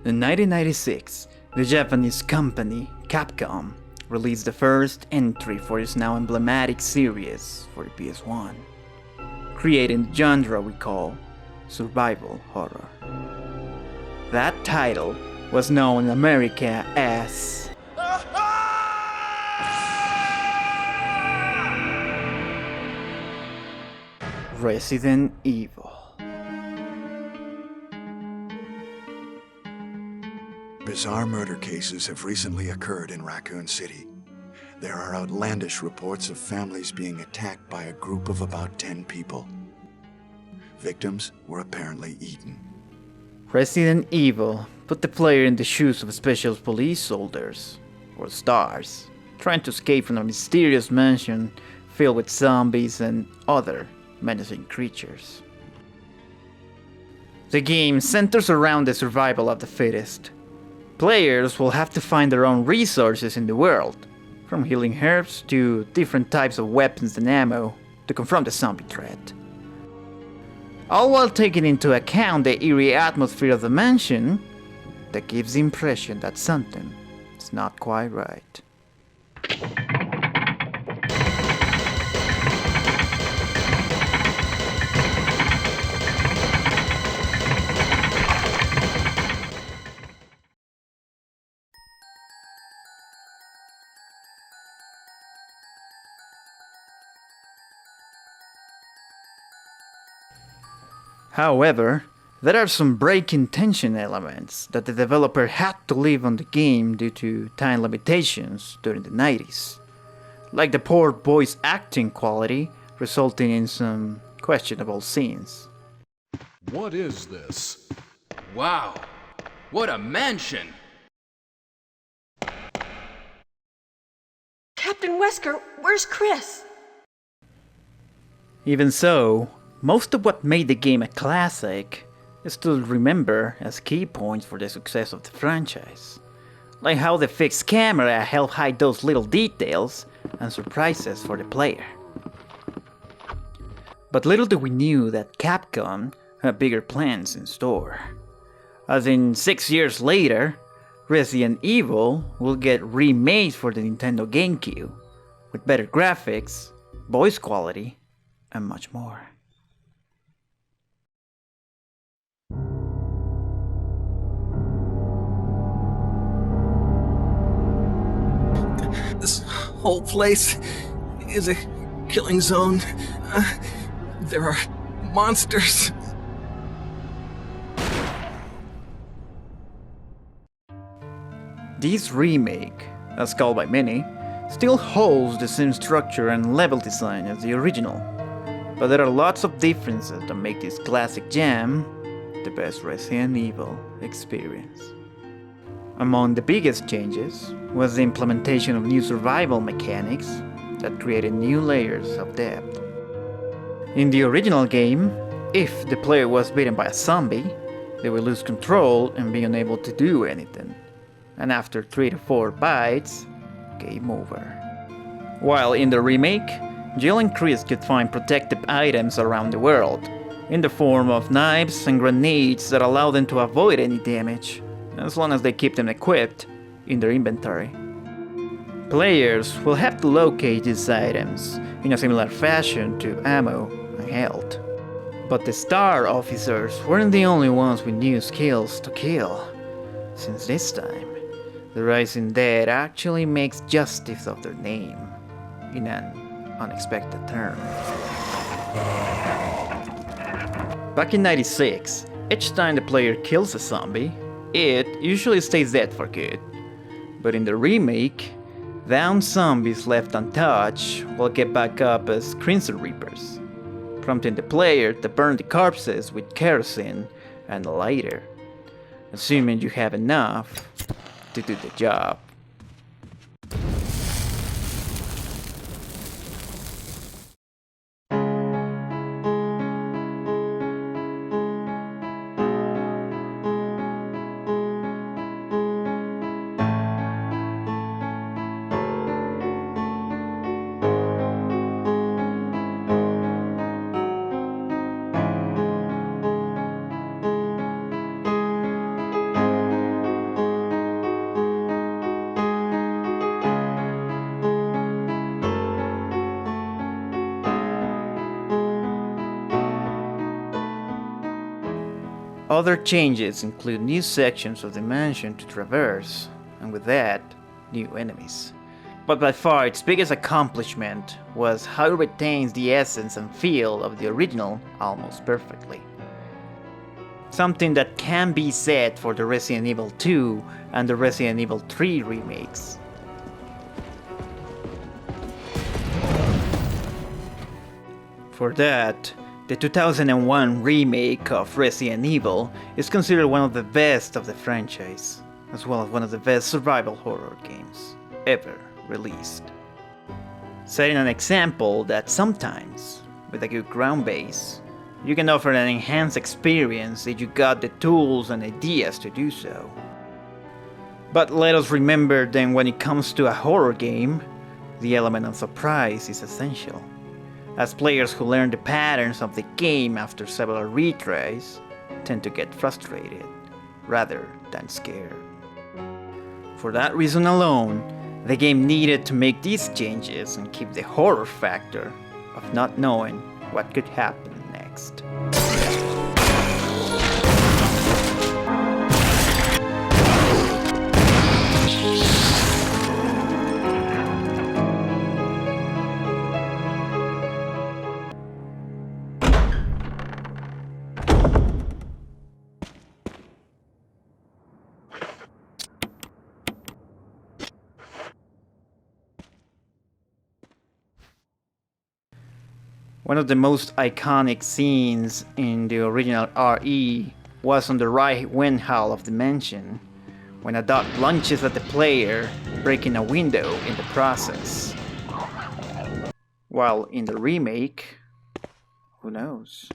In 1996, the Japanese company Capcom released the first entry for its now emblematic series for the PS1, creating the genre we call survival horror. That title was known in America as Resident Evil. Bizarre murder cases have recently occurred in Raccoon City. There are outlandish reports of families being attacked by a group of about 10 people. Victims were apparently eaten. Resident Evil put the player in the shoes of special police soldiers, or STARS, trying to escape from a mysterious mansion filled with zombies and other menacing creatures. The game centers around the survival of the fittest. Players will have to find their own resources in the world, from healing herbs to different types of weapons and ammo to confront the zombie threat. All while taking into account the eerie atmosphere of the mansion that gives the impression that something is not quite right. However, there are some breaking tension elements that the developer had to leave on the game due to time limitations during the 90s, like the poor voice acting quality resulting in some questionable scenes. What is this? Wow, what a mansion! Captain Wesker, where's Chris? Even so, most of what made the game a classic is still remembered as key points for the success of the franchise, like how the fixed camera helped hide those little details and surprises for the player. But little did we knew that Capcom had bigger plans in store, as in 6 years later, Resident Evil will get remade for the Nintendo GameCube, with better graphics, voice quality, and much more. This whole place is a killing zone. There are monsters. This remake, as called by many, still holds the same structure and level design as the original, but there are lots of differences that make this classic gem the best Resident Evil experience. Among the biggest changes was the implementation of new survival mechanics that created new layers of depth. In the original game, if the player was bitten by a zombie, they would lose control and be unable to do anything, and after 3 to 4 bites, game over. While in the remake, Jill and Chris could find protective items around the world, in the form of knives and grenades that allow them to avoid any damage, as long as they keep them equipped in their inventory. Players will have to locate these items in a similar fashion to ammo and health. But the Star officers weren't the only ones with new skills to kill, since this time, the Rising Dead actually makes justice of their name, in an unexpected turn. Back in 96, each time the player kills a zombie, it usually stays dead for good. But in the remake, downed zombies left untouched will get back up as Crimson Reapers, prompting the player to burn the corpses with kerosene and a lighter, assuming you have enough to do the job. Other changes include new sections of the mansion to traverse, and with that, new enemies. But by far its biggest accomplishment was how it retains the essence and feel of the original almost perfectly. Something that can be said for the Resident Evil 2 and the Resident Evil 3 remakes. For that, the 2001 remake of Resident Evil is considered one of the best of the franchise, as well as one of the best survival horror games ever released. Setting an example that sometimes, with a good ground base, you can offer an enhanced experience if you got the tools and ideas to do so. But let us remember that when it comes to a horror game, the element of surprise is essential, as players who learn the patterns of the game after several retries tend to get frustrated, rather than scared. For that reason alone, the game needed to make these changes and keep the horror factor of not knowing what could happen next. One of the most iconic scenes in the original RE was on the right wind hull of the mansion, when a dog lunges at the player, breaking a window in the process. While in the remake, who knows?